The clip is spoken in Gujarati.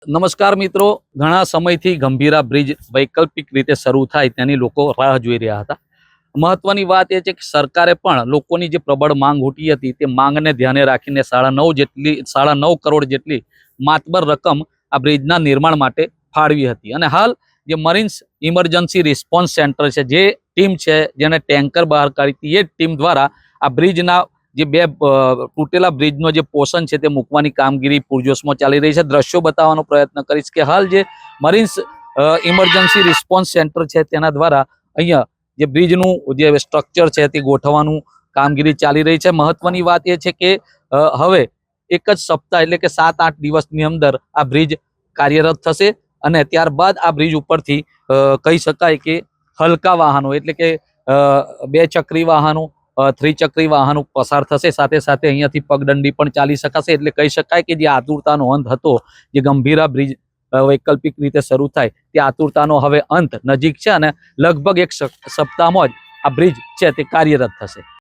નમસ્કાર મિત્રો, ઘણા સમયથી ગંભીરા બ્રિજ વૈકલ્પિક રીતે શરૂ થાય તેની લોકો રાહ જોઈ રહ્યા હતા. મહત્વની વાત એ છે કે સરકારે પણ લોકોની જે પ્રબળ માંગ ઉઠી હતી તે માંગને ધ્યાને રાખીને 9.5 કરોડ જેટલી માતબર રકમ આ બ્રિજના નિર્માણ માટે ફાળવી હતી. અને હાલ જે મરીન્સ ઇમરજન્સી રિસ્પોન્સ સેન્ટર છે, જે ટીમ છે જેને ટેન્કર બહાર કાઢી હતી, એ ટીમ દ્વારા આ બ્રિજના જે બે તૂટેલા બ્રિજનો જે પોર્શન છે તે મૂકવાની કામગીરી પૂરજોશમાં ચાલી રહી છે. દ્રશ્યો બતાવવાનો પ્રયત્ન કરીશ કે હાલ જે મરીન્સ ઇમરજન્સી રિસ્પોન્સ સેન્ટર છે તેના દ્વારા અહીંયા જે બ્રિજનું જે સ્ટ્રક્ચર છે તે ગોઠવવાનું કામગીરી ચાલી રહી છે. મહત્વની વાત એ છે કે હવે એક જ સપ્તાહ એટલે કે 7-8 દિવસની અંદર આ બ્રિજ કાર્યરત થશે અને ત્યારબાદ આ બ્રિજ ઉપરથી કહી શકાય કે હલકા વાહનો એટલે કે 2 ચક્રી વાહનો, 3 ચક્રી વાહનો પસાર થશે. સાથે સાથે અહીંયાથી પગદંડી પણ ચાલી શકાશે. એટલે કહી શકાય કે જે આતુરતાનો અંત હતો, જે ગંભીરા બ્રિજ વૈકલ્પિક રીતે શરૂ થાય, તે આતુરતાનો હવે અંત નજીક છે અને લગભગ એક સપ્તાહમાં જ આ બ્રિજ છે તે કાર્યરત થશે.